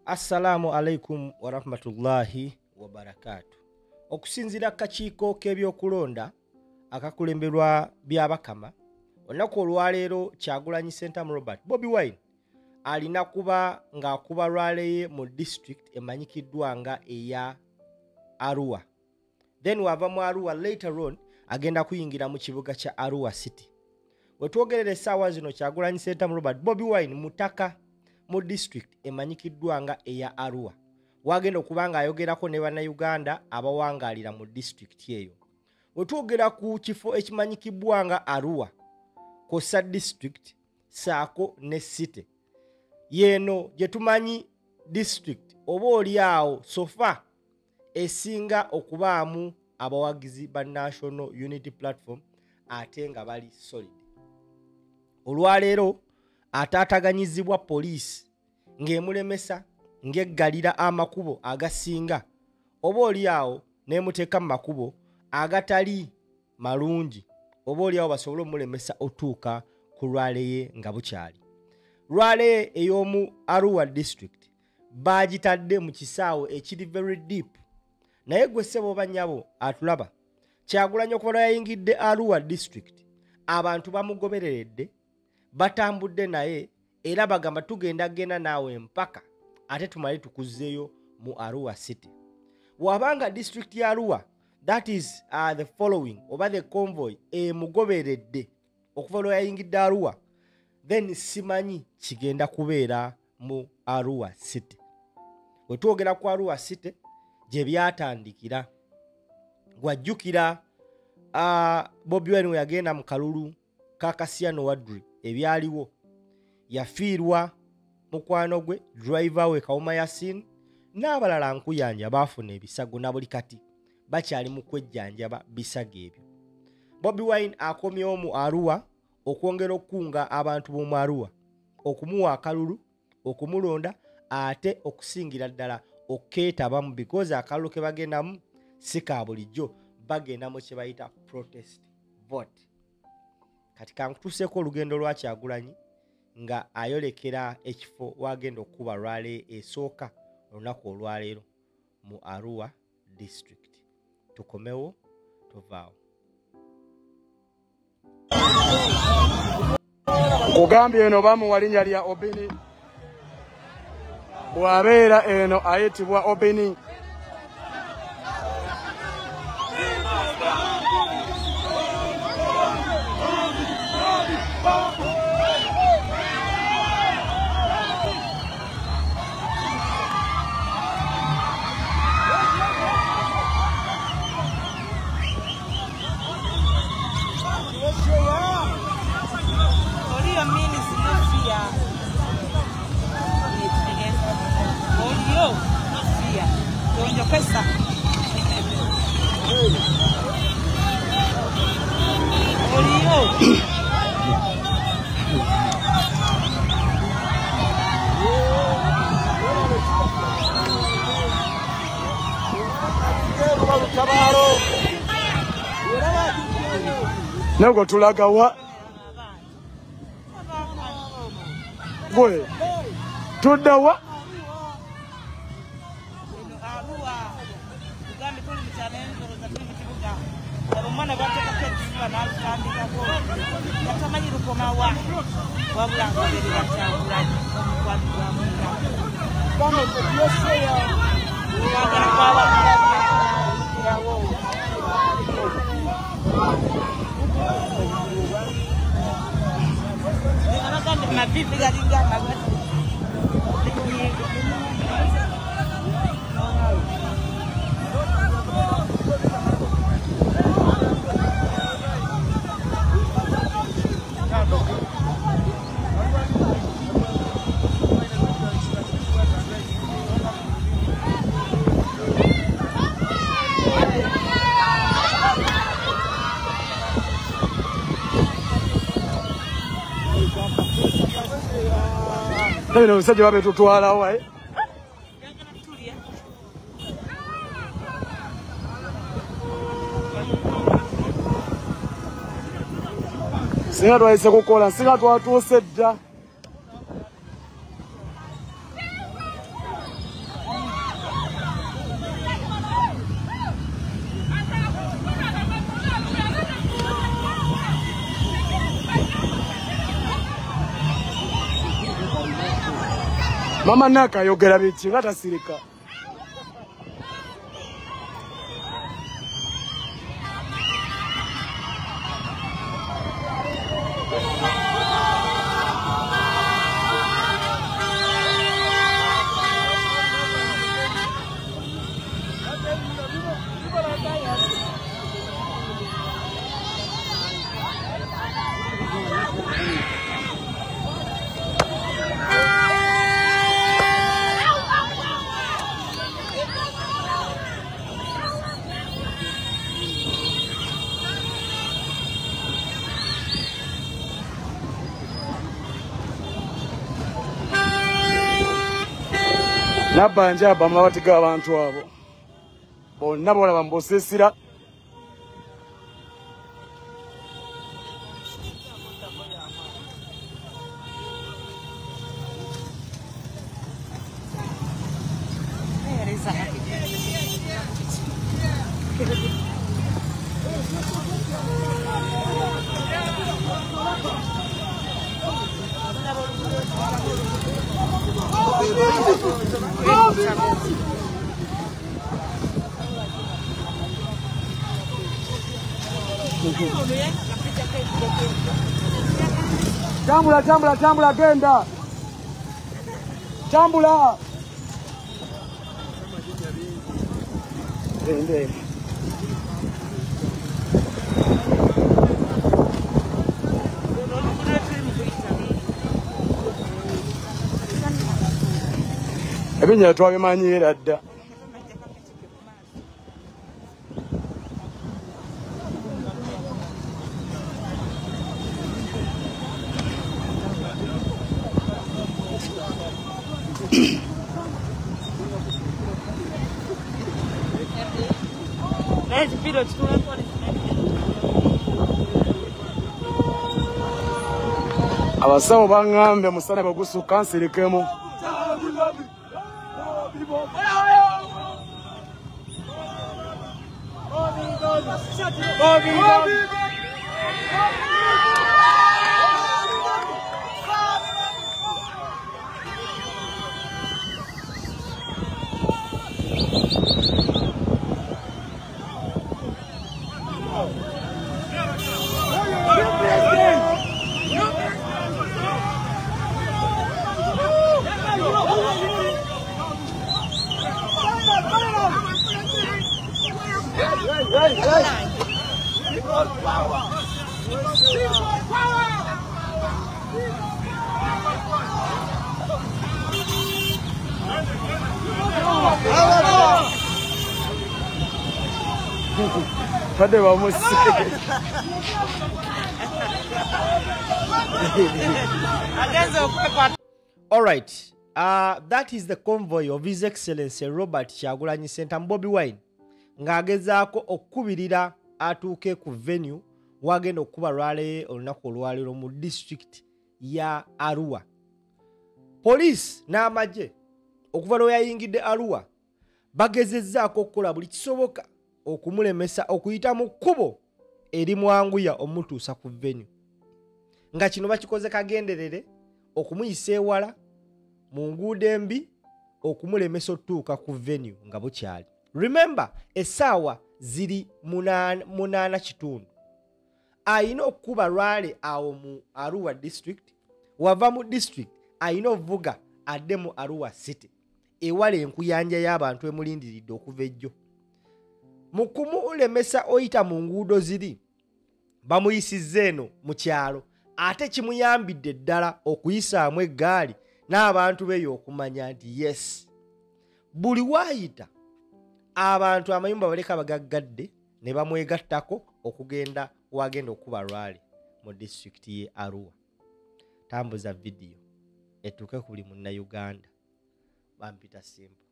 Assalamu alaikum wa rahmatullahi wa barakatuh. Okusinzira kakiiko k'ebyokulonda akakulemberwa byabakama olunaku olwaleero Kyagulanyi Ssentamu Robert Bobi Wine alina kuba ng'akuba lwaleye mu district emanyikiddwa nga eya Arua. Then wava mu Arua later on agenda kuyingira mu kibuga kya Arua City. Wetwogerera essaawa zino Kyagulanyi Ssentamu Robert Bobi Wine mutaka mu district emanyikiddwa nga eya Arua. Wagenda okubanga ayogerako ne bannayuganda abawangalira mu district eyo. Wetwogera ku kifo ekimanyikibwa nga Arua, Kosa district saako ne city. Yeno gye tumanyi district oba oliawo sofa esinga okubaamu abawagizi ba National Unity Platform ate nga bali solid. Olwaleero ataataganyizibwa poliisi ng'emulemesa ng'eggalira amakubo agasinga oba oliawo n'emuteeka mu makubo agatali malungi oba oliawo basobole omulemesa otuuka ku lwaleye nga bukyali. Lwaleye ey'omu Arua district baagitadde mu kisaawe ekiri very deep. Naye gwe ssebo oba nnyabo atulaba, Kyagulanyi okuva lwe yayingidde Arua district abantu bamugobereredde, batambudde naye era bagamba tugenda naawe mpaka ate tumale tukuzzeeyo mu Arua City. Wabanga district ya Arua, that is the following oba the convoy emugoberedde okuva lwe yayingidde Arua, then simanyi kigenda kubeera mu Arua City. Wetwogera ku Arua City gye byatandikira, gwajjukira Bobi Wine yagenda mu kalulu ka Kasiyano Wadri ebyaliwo, yafiirwa mukwano gwe driver we Kawuma Yasin n'abalala nkuyanja baafuna ebisago na buli kati bakyali mu kwejjanjaba bisago ebyo. Bobi Wine akomyewo mu Arua okwongera okukunga abantu b'omu Arua, okumuwa akalulu, okumulonda ate okusingira ddala okkeetabamu because akalulu ke bagendamu si ka bulijjo, bagenda mu kye bayita protest vote. Kati kankutuuseeko olugendo lwa Kyagulanyi nga ayolekera ekifo wagenda okuba lwale esooka olunaku olwaleero mu Arua district. Tukomewo tovaawo. Kugambye eno bamuwa linnya lya Obini, bw'abeera eno ayitibwa Obini. Pesa. Nego tulaga wa gwe tudda wa Mwana bateka ketiba n'alutandika ko yatamanyi lukoma wa wabula ngeri Kyagulanyi omukwano gwa mwira kama yeseya wagala kwaba kirawo anaganda mabibi galinga magati Nabino abasajja babetutwalawo singa twayise kukola singa twatuuse dda Mama Naka yogera biki nga tasirika. Nabanja bamala batiga abantu abo. Bonna bolaba mbosesira. Tambula genda. Tambula. Gende. Ebinya twabimanyira dda. Abasawo bangambe musana bagusu kansirikemu. All right. That is the convoy of His Excellency Robert Kyagulanyi Ssentamu Bobi Wine ng'agezaako okukubirira atuuke ku venue wagenda okuba lwale olunaku olwaliro mu district ya Arua. Police n'amagye okuva lwe yayingidde Arua bagezezzaako okukola buli kisoboka okumulemesa okuyita mu kkubo erimwanguya omutuusa ku venue. Nga kino bakikoze kagenderere okumuyisa ewala mu nguudo embi okumulemesa otuuka ku venue nga bukyali. Remember, essaawa ziri munaana kitundu. Ayina okuba lwale awo mu Arua district, wava mu district ayina ovuga adde mu Arua city ewala enkuyanja y'abantu emulindiridde okuva ejjo. Mu kumulemesa oyita mu nguudo ziri bamuyisizza eno mu kyalo ate kimuyambidde ddala okuyisaamu eggaali n'abantu beyo okumanya nti yes, buli waayita abantu amayumba baleka bagaggadde ne bamwegattako okugenda wagenda okuba lwale mu district ye Arua. Tambuza video etuuke ku buli munnayuganda. Bampita Simple.